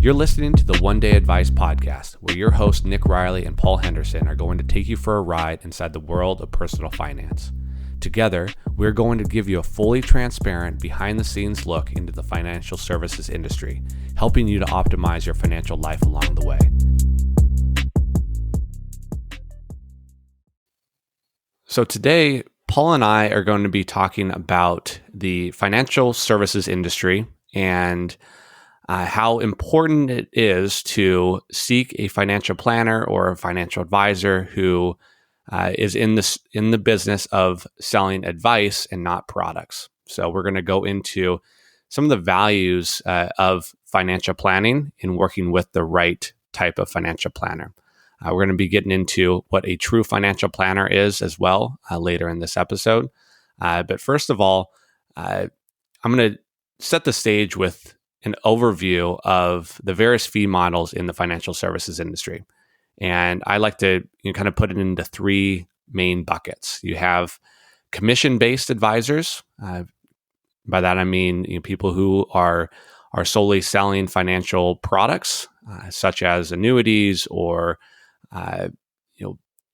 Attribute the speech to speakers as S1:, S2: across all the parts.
S1: You're listening to the One Day Advice podcast, where your hosts Nick Riley and Paul Henderson are going to take you for a ride inside the world of personal finance. Together, we're going to give you a fully transparent, behind-the-scenes look into the financial services industry, helping you to optimize your financial life along the way. So today, Paul and I are going to be talking about the financial services industry and how important it is to seek a financial planner or a financial advisor who is in the business of selling advice and not products. So we're going to go into some of the values of financial planning and working with the right type of financial planner. We're going to be getting into what a true financial planner is as well later in this episode. But first of all, I'm going to set the stage with an overview of the various fee models in the financial services industry. And I like to kind of put it into three main buckets. You have commission-based advisors. By that I mean people who are solely selling financial products, such as annuities or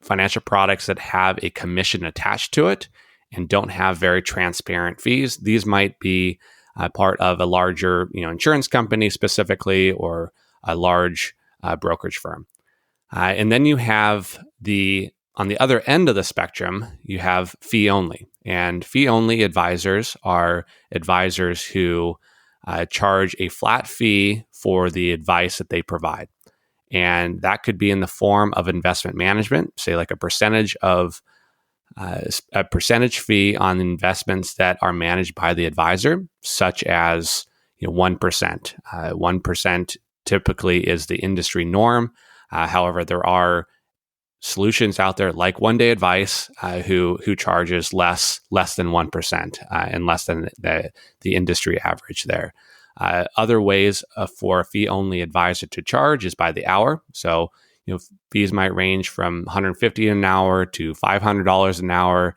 S1: financial products that have a commission attached to it and don't have very transparent fees. These might be part of a larger, insurance company specifically, or a large brokerage firm. And then you have on the other end of the spectrum, you have fee only. And fee only advisors are advisors who charge a flat fee for the advice that they provide. And that could be in the form of investment management, say like a percentage fee on investments that are managed by the advisor, such as 1%. 1% typically is the industry norm. However, there are solutions out there like One Day Advice who charges less than 1% and less than the industry average there. Other ways for a fee-only advisor to charge is by the hour. So, fees might range from $150 an hour to $500 an hour,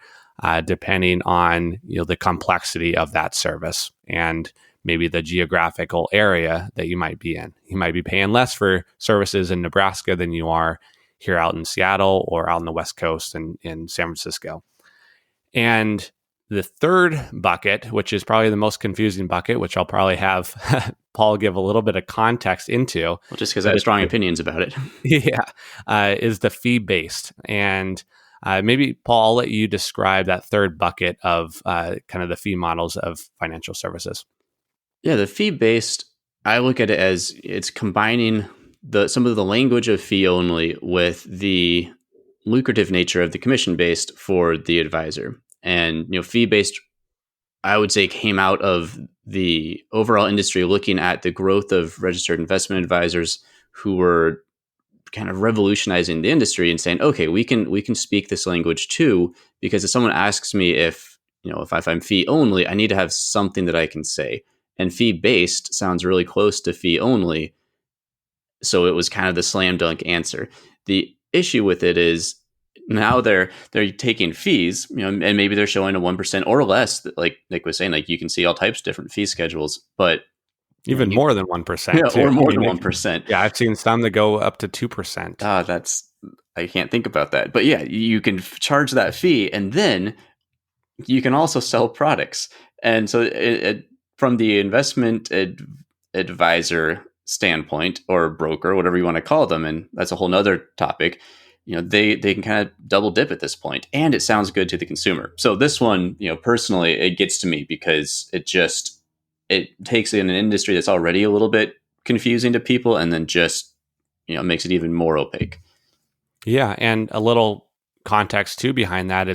S1: depending on the complexity of that service and maybe the geographical area that you might be in. You might be paying less for services in Nebraska than you are here out in Seattle or out on the West Coast in San Francisco. And the third bucket, which is probably the most confusing bucket, which I'll probably have Paul give a little bit of context into.
S2: Well, just because I have strong opinions about it.
S1: Is the fee-based. And maybe, Paul, I'll let you describe that third bucket of kind of the fee models of financial services.
S2: Yeah, the fee-based, I look at it as it's combining some of the language of fee only with the lucrative nature of the commission-based for the advisor. And fee-based, I would say, came out of the overall industry looking at the growth of registered investment advisors who were kind of revolutionizing the industry and saying, okay, we can speak this language too, because if someone asks me if I'm fee only, I need to have something that I can say. And fee-based sounds really close to fee only, so it was kind of the slam dunk answer. The issue with it is now they're taking fees, and maybe they're showing a 1% or less. Like Nick was saying, like you can see all types of different fee schedules, but
S1: even more than 1%,
S2: yeah, or more than 1%.
S1: Yeah, I've seen some that go up to 2%.
S2: I can't think about that, but yeah, you can charge that fee, and then you can also sell products. And so, from the investment advisor standpoint, or broker, whatever you want to call them, and that's a whole nother topic. They can kind of double dip at this point, and it sounds good to the consumer. So this one, personally, it gets to me because it takes in an industry that's already a little bit confusing to people, and then just makes it even more opaque.
S1: Yeah, and a little context too behind that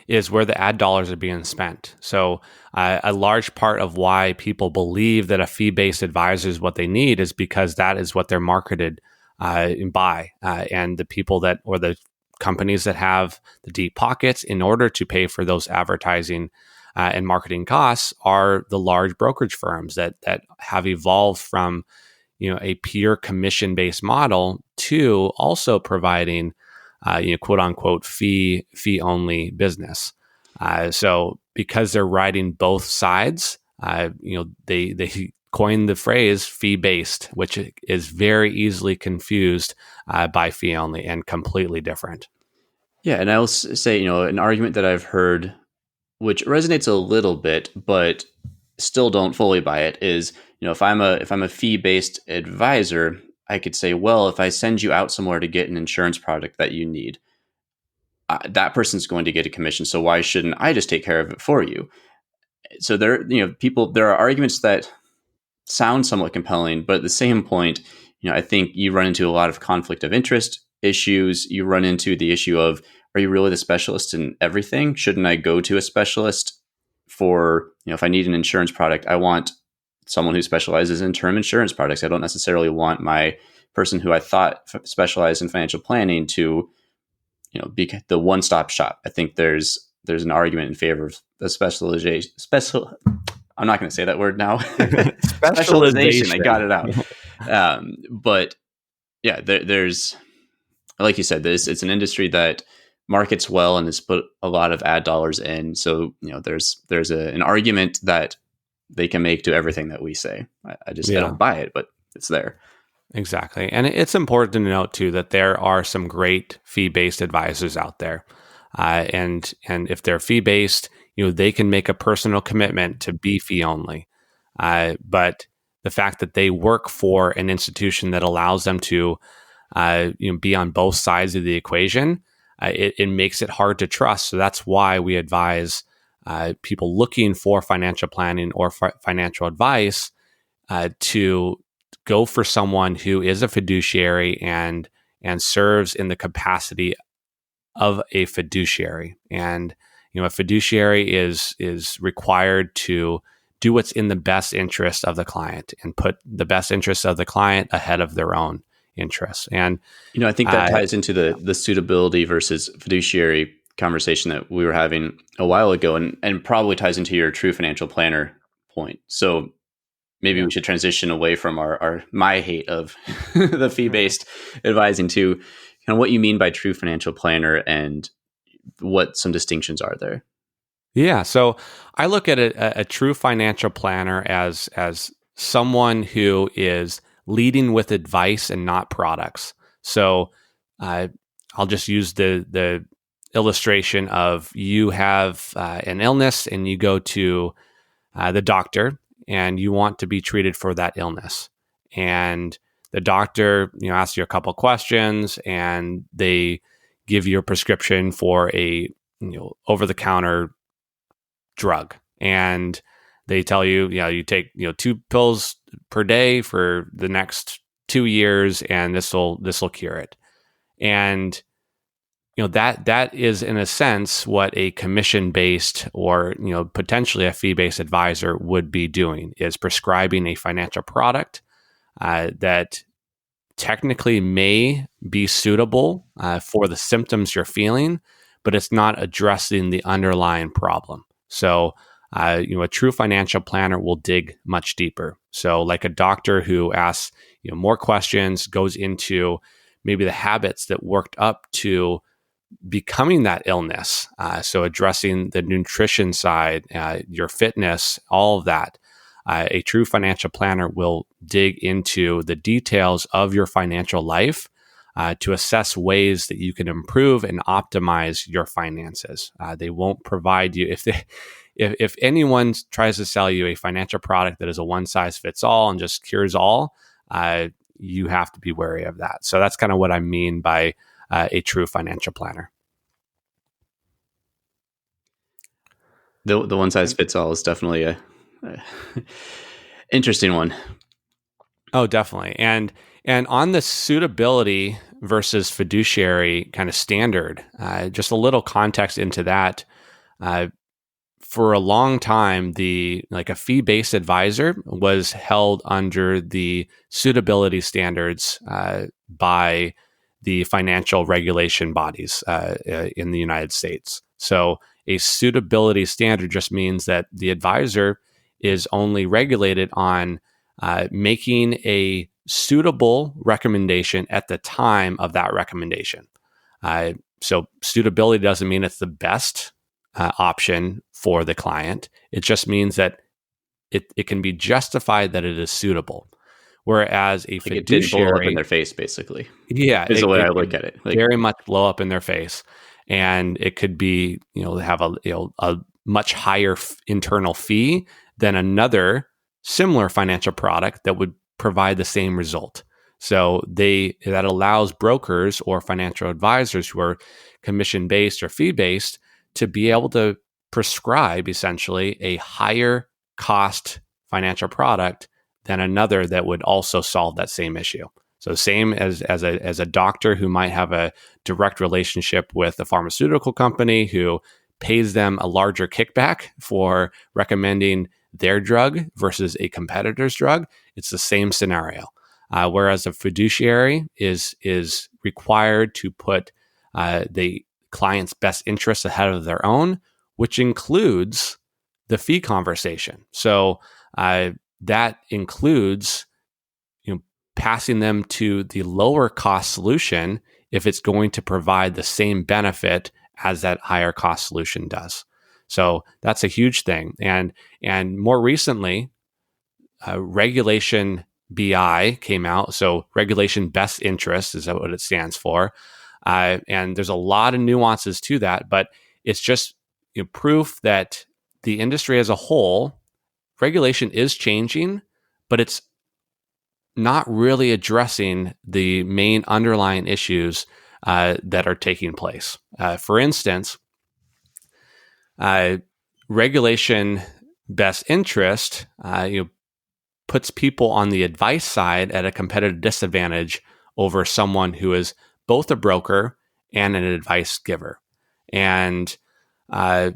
S1: is where the ad dollars are being spent. So a large part of why people believe that a fee-based advisor is what they need is because that is what they're marketed by, and the people that, or the companies that have the deep pockets in order to pay for those advertising and marketing costs are the large brokerage firms that have evolved from a pure commission-based model to also providing quote unquote fee only business. So because they're riding both sides, they coined the phrase fee-based, which is very easily confused by fee only and completely different.
S2: Yeah, and I'll say, an argument that I've heard, which resonates a little bit, but still don't fully buy it, is, if I'm a fee-based advisor, I could say, well, if I send you out somewhere to get an insurance product that you need, that person's going to get a commission. So why shouldn't I just take care of it for you? So there are arguments that sound somewhat compelling, but at the same point, I think you run into a lot of conflict of interest issues. You run into the issue of, are you really the specialist in everything? Shouldn't I go to a specialist for, if I need an insurance product, I want someone who specializes in term insurance products. I don't necessarily want my person who I thought specialized in financial planning to, be the one-stop shop. I think there's an argument in favor of the specialization. I'm not going to say that word now. Specialization. I got it out. But yeah, there's, like you said, it's an industry that markets well and has put a lot of ad dollars in. So, there's an argument that they can make to everything that we say. I don't buy it, but it's there.
S1: Exactly. And it's important to note too that there are some great fee-based advisors out there. And if they're fee-based, they can make a personal commitment to be fee only. But the fact that they work for an institution that allows them to be on both sides of the equation, it makes it hard to trust. So that's why we advise people looking for financial planning or financial advice to go for someone who is a fiduciary and serves in the capacity of a fiduciary. And a fiduciary is required to do what's in the best interest of the client and put the best interest of the client ahead of their own interests. And
S2: I think that ties into the suitability versus fiduciary conversation that we were having a while ago, and probably ties into your true financial planner point. So maybe we should transition away from my hate of the fee-based advising to kind of what you mean by true financial planner and what some distinctions are there.
S1: Yeah. So I look at a true financial planner as someone who is leading with advice and not products. So I'll just use the illustration of you have an illness and you go to the doctor and you want to be treated for that illness. And the doctor, asks you a couple questions and they give you a prescription for a, over-the-counter drug. And they tell you, you take, 2 pills per day for the next 2 years and this will cure it. And that is in a sense what a commission-based or potentially a fee-based advisor would be doing, is prescribing a financial product that technically may be suitable for the symptoms you're feeling, but it's not addressing the underlying problem. So a true financial planner will dig much deeper. So like a doctor who asks more questions, goes into maybe the habits that worked up to becoming that illness. So addressing the nutrition side, your fitness, all of that. A true financial planner will dig into the details of your financial life to assess ways that you can improve and optimize your finances. They won't provide you, if anyone tries to sell you a financial product that is a one-size-fits-all and just cures all, you have to be wary of that. So that's kind of what I mean by a true financial planner.
S2: The one size fits all is definitely a interesting one.
S1: Oh, definitely. And on the suitability versus fiduciary kind of standard, just a little context into that. For a long time, a fee-based advisor was held under the suitability standards by the financial regulation bodies in the United States. So a suitability standard just means that the advisor is only regulated on making a suitable recommendation at the time of that recommendation. So suitability doesn't mean it's the best option for the client. It just means that it can be justified that it is suitable. Whereas a
S2: Like it didn't blow up in
S1: fiduciary,
S2: their face, basically,
S1: yeah,
S2: is the way I
S1: it
S2: look
S1: could
S2: at it. Like,
S1: very much blow up in their face, and it could be, have a much higher internal fee than another similar financial product that would provide the same result. So that allows brokers or financial advisors who are commission based or fee based to be able to prescribe essentially a higher cost financial product than another that would also solve that same issue. So same as a doctor who might have a direct relationship with a pharmaceutical company who pays them a larger kickback for recommending their drug versus a competitor's drug. It's the same scenario. Whereas a fiduciary is required to put the client's best interests ahead of their own, which includes the fee conversation. So that includes passing them to the lower cost solution if it's going to provide the same benefit as that higher cost solution does. So that's a huge thing. And more recently, regulation BI came out. So regulation best interest is what it stands for. And there's a lot of nuances to that, but it's just proof that the industry as a whole, regulation is changing, but it's not really addressing the main underlying issues that are taking place. For instance, regulation best interest puts people on the advice side at a competitive disadvantage over someone who is both a broker and an advice giver. And I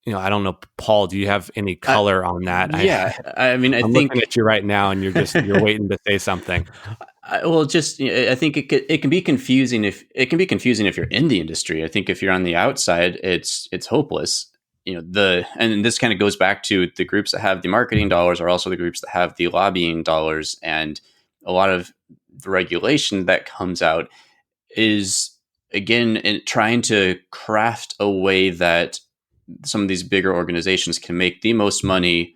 S1: don't know, Paul, do you have any color on that?
S2: Yeah, I mean,
S1: I'm
S2: think
S1: looking at you right now, and you're waiting to say something.
S2: I think it can be confusing if you're in the industry. I think if you're on the outside, it's hopeless. And this kind of goes back to the groups that have the marketing dollars are also the groups that have the lobbying dollars, and a lot of the regulation that comes out is again trying to craft a way that some of these bigger organizations can make the most money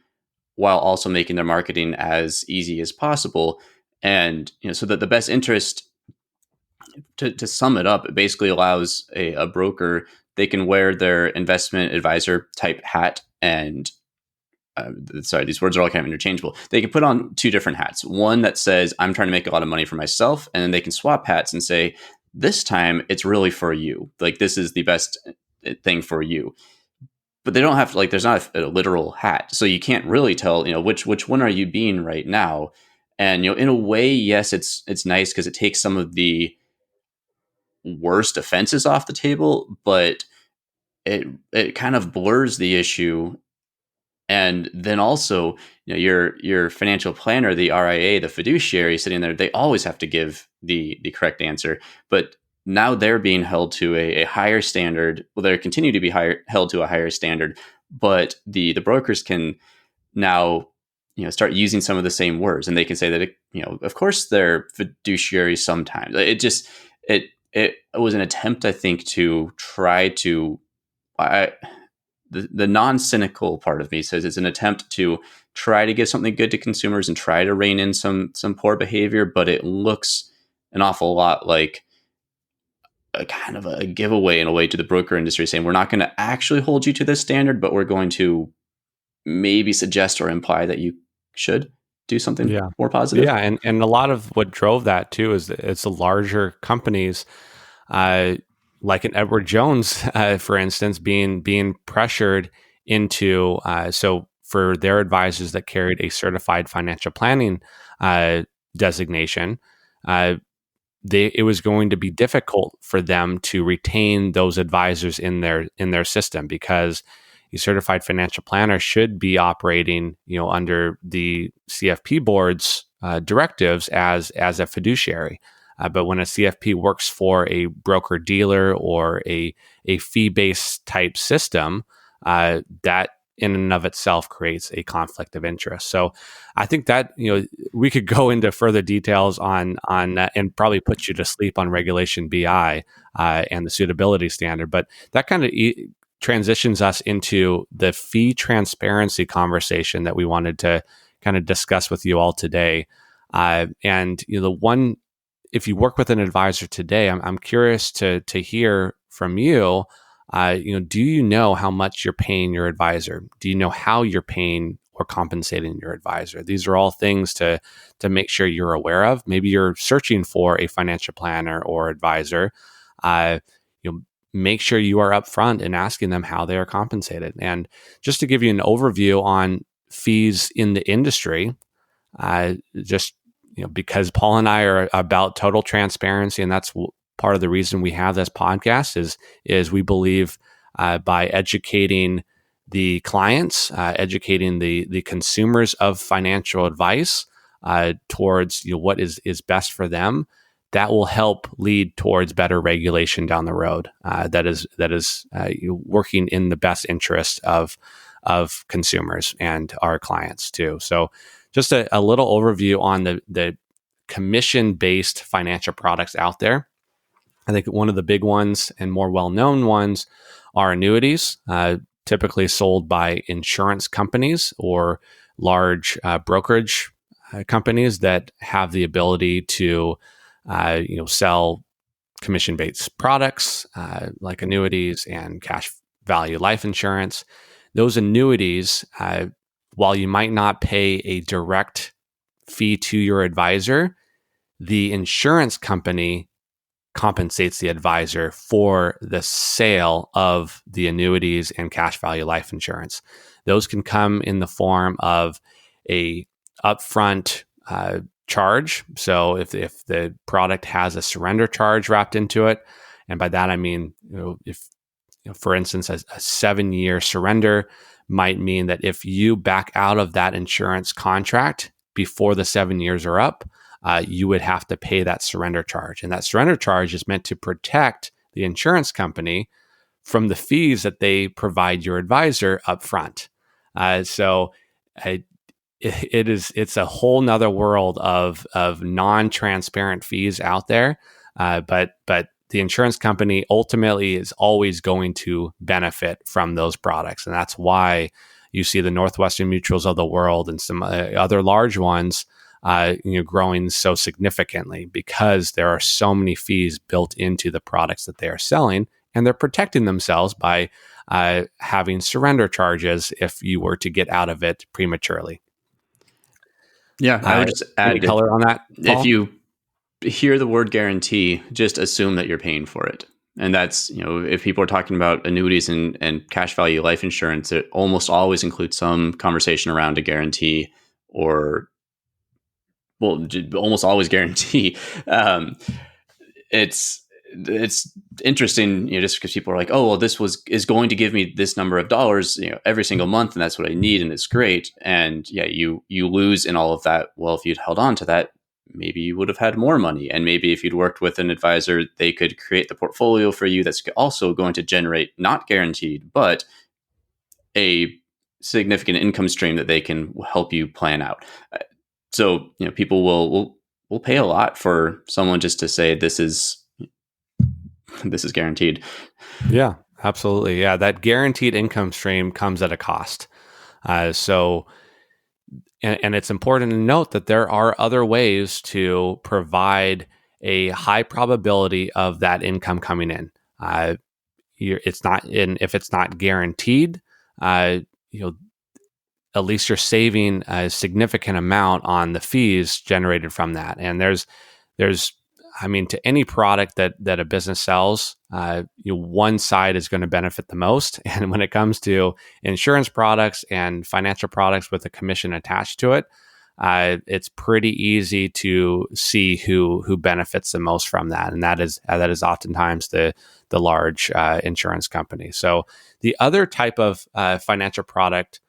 S2: while also making their marketing as easy as possible. And so that the best interest, to sum it up, it basically allows a broker, they can wear their investment advisor type hat and sorry, these words are all kind of interchangeable. They can put on two different hats. One that says, I'm trying to make a lot of money for myself. And then they can swap hats and say, this time it's really for you. Like, this is the best thing for you. But they don't have to, like, there's not a literal hat. So you can't really tell, which one are you being right now? And, in a way, yes, it's nice because it takes some of the worst offenses off the table, but it kind of blurs the issue. And then also, your financial planner, the RIA, the fiduciary sitting there, they always have to give the correct answer. But now they're being held to a higher standard. Well, they continue to be held to a higher standard, but the brokers can now start using some of the same words, and they can say that of course they're fiduciary sometimes. It was an attempt, I think, to try to the non-cynical part of me says it's an attempt to try to give something good to consumers and try to rein in some poor behavior, but it looks an awful lot like a kind of a giveaway in a way to the broker industry, saying we're not going to actually hold you to this standard, but we're going to maybe suggest or imply that you should do something more positive.
S1: Yeah, and a lot of what drove that too is that it's the larger companies, like an Edward Jones, for instance, being pressured into so for their advisors that carried a certified financial planning designation, it was going to be difficult for them to retain those advisors in their system, because a certified financial planner should be operating, under the CFP board's directives as a fiduciary. But when a CFP works for a broker dealer or a fee-based type system, that in and of itself creates a conflict of interest. So I think that we could go into further details on and probably put you to sleep on regulation BI and the suitability standard. But that kind of transitions us into the fee transparency conversation that we wanted to kind of discuss with you all today. And the one, if you work with an advisor today, I'm curious to hear from you. Do you know how much you're paying your advisor? Do you know how you're paying or compensating your advisor? These are all things to make sure you're aware of. Maybe you're searching for a financial planner or advisor. Make sure you are upfront in asking them how they are compensated. And just to give you an overview on fees in the industry, because Paul and I are about total transparency, and that's part of the reason we have this podcast is we believe by educating the clients, educating the consumers of financial advice towards what is best for them, that will help lead towards better regulation down the road. That is working in the best interest of consumers and our clients too. So, just a little overview on the commission-based financial products out there. I think one of the big ones and more well-known ones are annuities, typically sold by insurance companies or large brokerage companies that have the ability to sell commission-based products like annuities and cash value life insurance. Those annuities, while you might not pay a direct fee to your advisor, the insurance company compensates the advisor for the sale of the annuities and cash value life insurance. Those can come in the form of a upfront charge. So if the product has a surrender charge wrapped into it, and by that I mean, if for instance, a 7-year surrender might mean that if you back out of that insurance contract before the 7 years are up, you would have to pay that surrender charge. And that surrender charge is meant to protect the insurance company from the fees that they provide your advisor up front. It's a whole nother world of non-transparent fees out there. But the insurance company ultimately is always going to benefit from those products. And that's why you see the Northwestern Mutuals of the world and some other large ones growing so significantly, because there are so many fees built into the products that they are selling, and they're protecting themselves by having surrender charges if you were to get out of it prematurely.
S2: Yeah, I would just add
S1: any color on that, Paul?
S2: If you hear the word guarantee, just assume that you're paying for it. And that's, if people are talking about annuities and cash value life insurance, it almost always includes some conversation around a guarantee, or, well, almost always guarantee. It's interesting, just because people are like, oh, well, this is going to give me this number of dollars, every single month, and that's what I need, and it's great. And yeah, you lose in all of that. Well, if you'd held on to that, maybe you would have had more money. And maybe if you'd worked with an advisor, they could create the portfolio for you that's also going to generate, not guaranteed, but a significant income stream that they can help you plan out. So, people will pay a lot for someone just to say this is guaranteed.
S1: Yeah, absolutely. Yeah, that guaranteed income stream comes at a cost. And it's important to note that there are other ways to provide a high probability of that income coming in. If it's not guaranteed, at least you're saving a significant amount on the fees generated from that. And there's to any product that a business sells, one side is going to benefit the most. And when it comes to insurance products and financial products with a commission attached to it, it's pretty easy to see who benefits the most from that, and that is oftentimes the large insurance company. So the other type of financial product.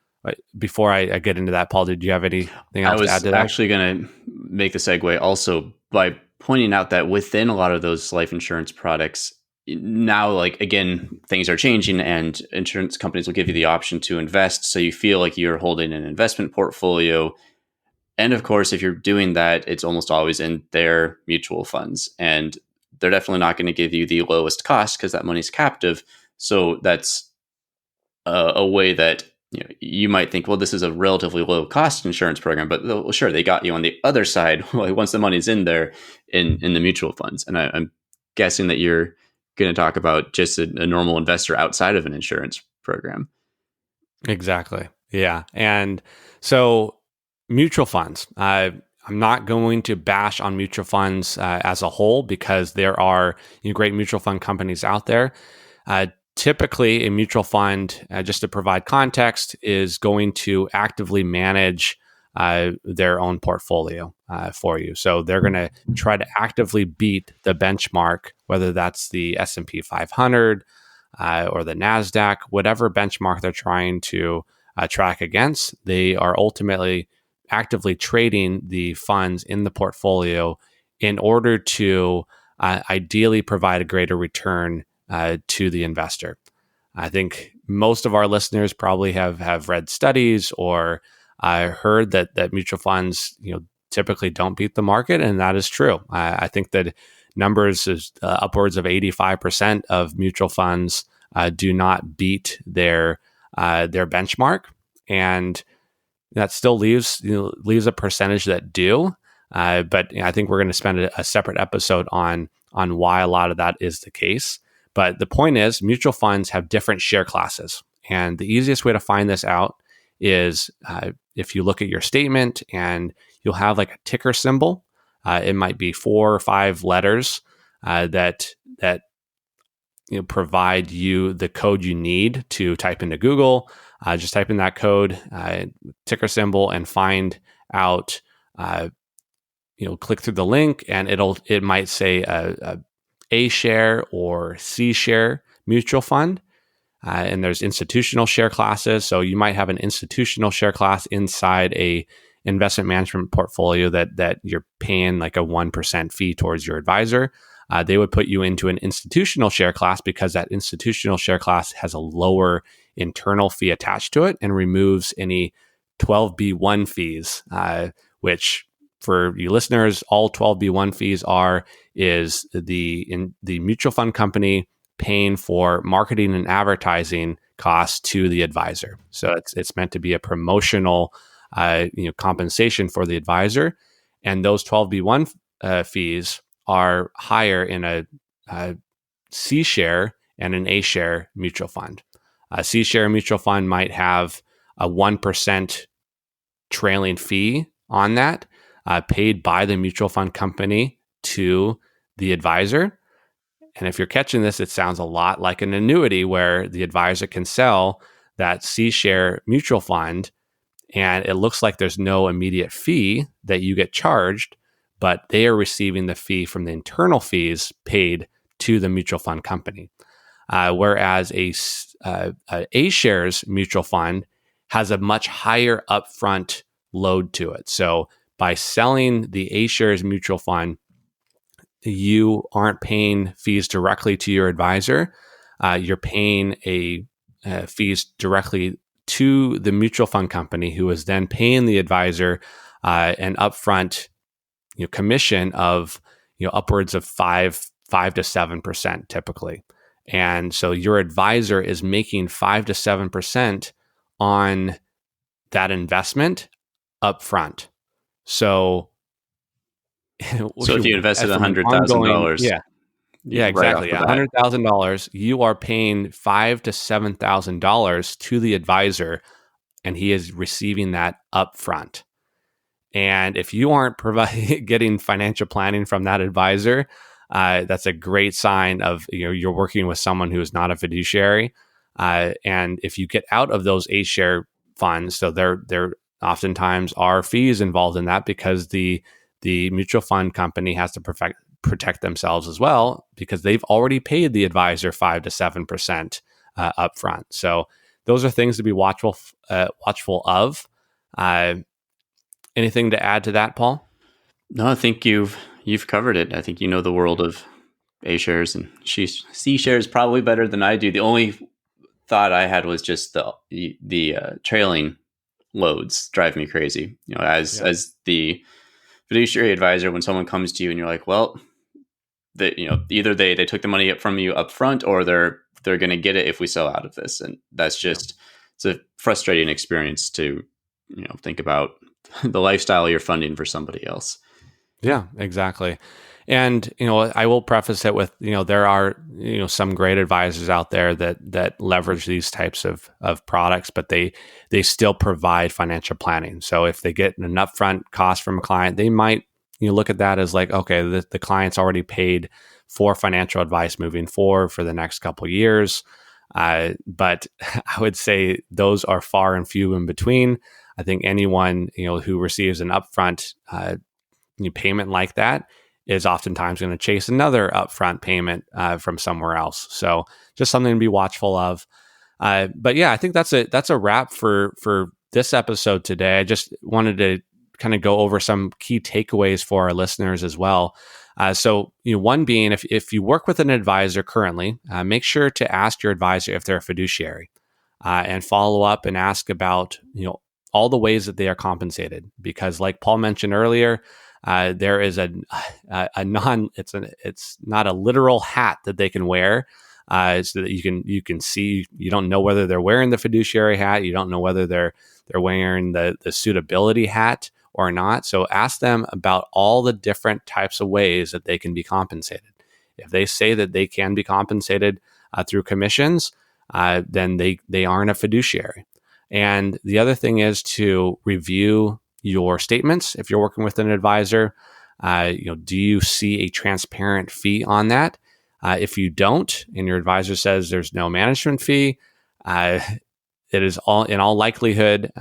S1: Before I get into that, Paul, did you have anything else to add to that?
S2: I was actually going to make the segue also by pointing out that within a lot of those life insurance products, now, like, again, things are changing, and insurance companies will give you the option to invest. So you feel like you're holding an investment portfolio. And of course, if you're doing that, it's almost always in their mutual funds. And they're definitely not going to give you the lowest cost because that money's captive. So that's a way that you might think, well, this is a relatively low cost insurance program, but well, sure, they got you on the other side once the money's in there in the mutual funds. And I'm guessing that you're going to talk about just a normal investor outside of an insurance program.
S1: Exactly. Yeah. And so mutual funds, I'm not going to bash on mutual funds as a whole because there are great mutual fund companies out there. Typically, a mutual fund, just to provide context, is going to actively manage their own portfolio for you. So they're going to try to actively beat the benchmark, whether that's the S&P 500 or the NASDAQ, whatever benchmark they're trying to track against. They are ultimately actively trading the funds in the portfolio in order to ideally provide a greater return to the investor. I think most of our listeners probably have read studies or heard that mutual funds typically don't beat the market, and that is true. I think that numbers is upwards of 85% of mutual funds do not beat their benchmark, and that still leaves a percentage that do. But I think we're going to spend a separate episode on why a lot of that is the case. But the point is, mutual funds have different share classes, and the easiest way to find this out is if you look at your statement, and you'll have like a ticker symbol. It might be 4 or 5 letters that provide you the code you need to type into Google. Just type in that code, ticker symbol, and find out. Click through the link, and it might say a share or C share mutual fund. And there's institutional share classes. So you might have an institutional share class inside a investment management portfolio that you're paying like a 1% fee towards your advisor. They would put you into an institutional share class because that institutional share class has a lower internal fee attached to it and removes any 12B1 fees, which for you listeners, all 12B1 fees is the mutual fund company paying for marketing and advertising costs to the advisor. So it's meant to be a promotional compensation for the advisor, and those 12B1 fees are higher in a C share and an A share mutual fund. A C share mutual fund might have a 1% trailing fee on that, paid by the mutual fund company to the advisor. And if you're catching this, it sounds a lot like an annuity where the advisor can sell that C share mutual fund, and it looks like there's no immediate fee that you get charged, but they are receiving the fee from the internal fees paid to the mutual fund company. Whereas a shares mutual fund has a much higher upfront load to it. So by selling the A shares mutual fund, you aren't paying fees directly to your advisor. You're paying fees directly to the mutual fund company, who is then paying the advisor an upfront commission of upwards of 5 to 7% typically. And so your advisor is making 5 to 7% on that investment upfront. So
S2: if you invested $100,000,
S1: yeah, exactly. $100,000, you are paying $5,000 to $7,000 to the advisor, and he is receiving that upfront. And if you aren't getting financial planning from that advisor, that's a great sign of you're working with someone who is not a fiduciary. And if you get out of those A share funds, so there oftentimes are fees involved in that because the mutual fund company has to protect themselves as well, because they've already paid the advisor 5 to 7% upfront. So those are things to be watchful of. Anything to add to that, Paul?
S2: No, I think you've covered it. I think the world of A shares, and C shares probably better than I do. The only thought I had was just the trailing loads drive me crazy. As the fiduciary advisor, when someone comes to you and you're like, well, either they took the money from you up front, or they're they're going to get it if we sell out of this. And that's just, it's a frustrating experience to, think about the lifestyle you're funding for somebody else.
S1: Yeah, exactly. And, I will preface it with, there are, some great advisors out there that leverage these types of products, but they still provide financial planning. So if they get an upfront cost from a client, they might, look at that as like, okay, the client's already paid for financial advice moving forward for the next couple of years. But I would say those are far and few in between. I think anyone, who receives an upfront payment like that is oftentimes going to chase another upfront payment from somewhere else. So just something to be watchful of. But yeah, I think that's a wrap for this episode today. I just wanted to kind of go over some key takeaways for our listeners as well. So one being, if you work with an advisor currently, make sure to ask your advisor if they're a fiduciary, and follow up and ask about all the ways that they are compensated. Because like Paul mentioned earlier, there is it's not a literal hat that they can wear, so that you can see. You don't know whether they're wearing the fiduciary hat. You don't know whether they're wearing the suitability hat or not. So ask them about all the different types of ways that they can be compensated. If they say that they can be compensated through commissions, then they aren't a fiduciary. And the other thing is to review your statements. If you're working with an advisor, do you see a transparent fee on that? If you don't, and your advisor says there's no management fee, it is in all likelihood,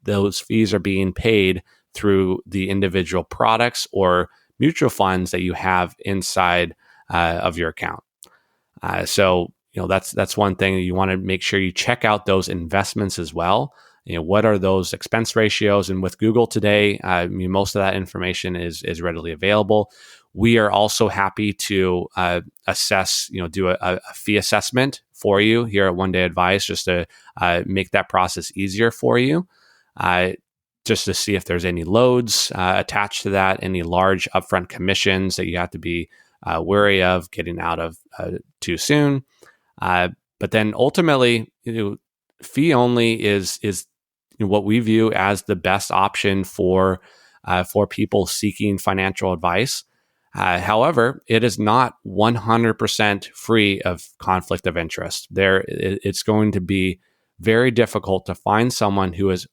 S1: those fees are being paid through the individual products or mutual funds that you have inside of your account. So that's one thing. You want to make sure you check out those investments as well. What are those expense ratios? And with Google today, most of that information is readily available. We are also happy to assess, do a fee assessment for you here at One Day Advice, just to make that process easier for you, just to see if there's any loads attached to that, any large upfront commissions that you have to be wary of getting out of too soon. But then ultimately, fee only is what we view as the best option for people seeking financial advice. However, it is not 100% free of conflict of interest. It's going to be very difficult to find someone who is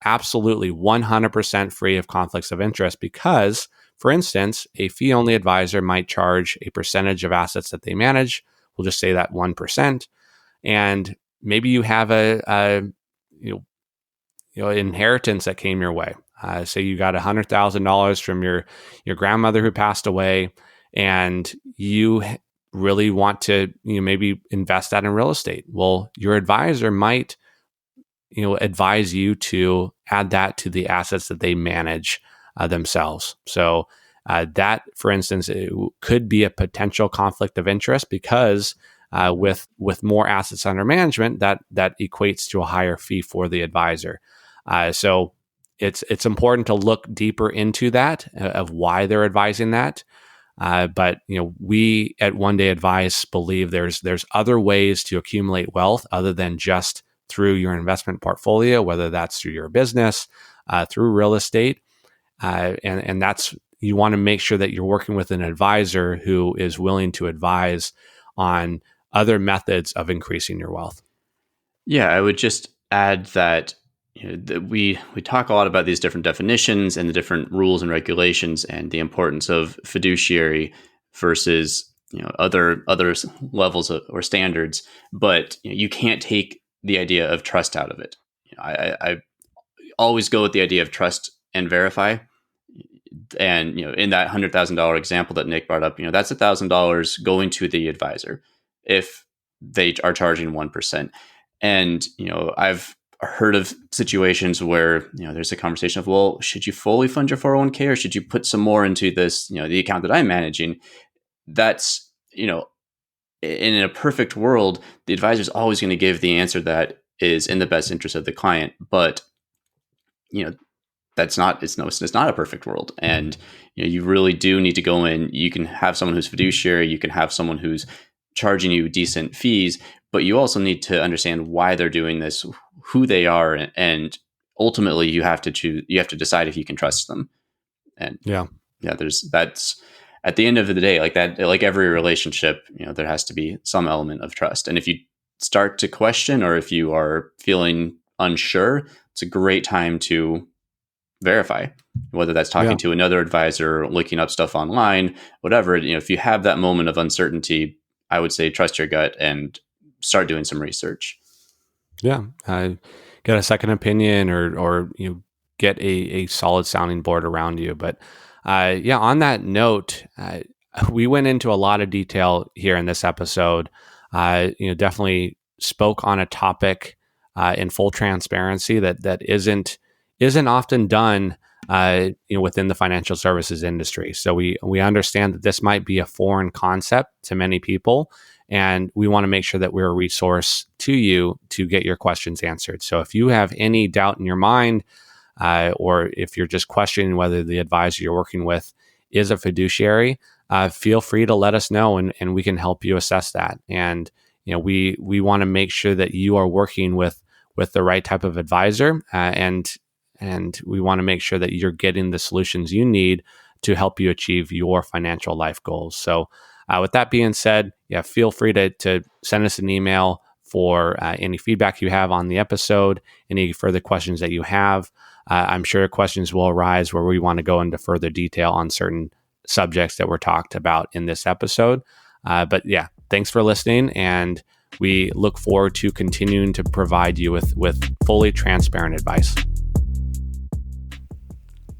S1: absolutely 100% free of conflicts of interest because, for instance, a fee-only advisor might charge a percentage of assets that they manage. We'll just say that 1%, and maybe you have a inheritance that came your way. Say you got $100,000 from your grandmother who passed away, and you really want to maybe invest that in real estate. Well, your advisor might advise you to add that to the assets that they manage themselves. So that, for instance, it could be a potential conflict of interest because with more assets under management, that equates to a higher fee for the advisor. So it's important to look deeper into that of why they're advising that. But we at One Day Advice believe there's other ways to accumulate wealth other than just through your investment portfolio, whether that's through your business, through real estate, and that's, you want to make sure that you're working with an advisor who is willing to advise on other methods of increasing your wealth.
S2: Yeah, I would just add that that we talk a lot about these different definitions and the different rules and regulations and the importance of fiduciary versus other levels or standards, but you can't take the idea of trust out of it. I always go with the idea of trust and verify. And in that $100,000 example that Nick brought up, that's $1,000 going to the advisor if they are charging 1%. And I've heard of situations where there's a conversation of, well, should you fully fund your 401k or should you put some more into this the account that I'm managing? That's in a perfect world, the advisor is always going to give the answer that is in the best interest of the client. But it's not a perfect world, and you really do need to go in. You can have someone who's fiduciary, you can have someone who's charging you decent fees, but you also need to understand why they're doing this, who they are, and ultimately you have to choose. You have to decide if you can trust them. And
S1: Yeah.
S2: that's at the end of the day, like that, like every relationship, there has to be some element of trust. And if you start to question, or if you are feeling unsure, it's a great time to verify, whether that's talking to another advisor, looking up stuff online, whatever. If you have that moment of uncertainty, I would say trust your gut and start doing some research.
S1: Yeah. Get a second opinion, or get a solid sounding board around you. But on that note, we went into a lot of detail here in this episode. Definitely spoke on a topic in full transparency that isn't often done within the financial services industry. So we understand that this might be a foreign concept to many people, and we want to make sure that we're a resource to you to get your questions answered. So if you have any doubt in your mind, or if you're just questioning whether the advisor you're working with is a fiduciary, feel free to let us know, and we can help you assess that. And we want to make sure that you are working with the right type of advisor, and we want to make sure that you're getting the solutions you need to help you achieve your financial life goals. So with that being said, feel free to send us an email for any feedback you have on the episode, any further questions that you have. I'm sure questions will arise where we want to go into further detail on certain subjects that were talked about in this episode. But thanks for listening, and we look forward to continuing to provide you with fully transparent advice.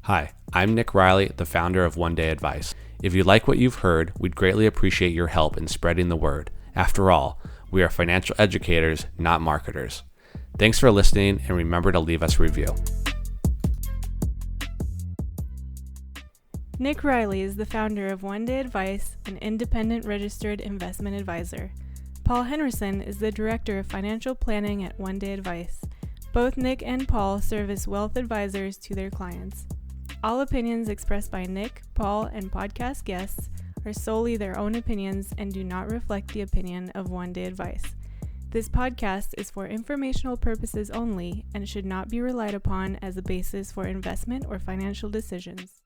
S1: Hi, I'm Nick Riley, the founder of One Day Advice. If you like what you've heard, we'd greatly appreciate your help in spreading the word. After all, we are financial educators, not marketers. Thanks for listening, and remember to leave us a review.
S3: Nick Riley is the founder of One Day Advice, an independent registered investment advisor. Paul Henderson is the director of financial planning at One Day Advice. Both Nick and Paul serve as wealth advisors to their clients. All opinions expressed by Nick, Paul, and podcast guests are solely their own opinions and do not reflect the opinion of One Day Advice. This podcast is for informational purposes only and should not be relied upon as a basis for investment or financial decisions.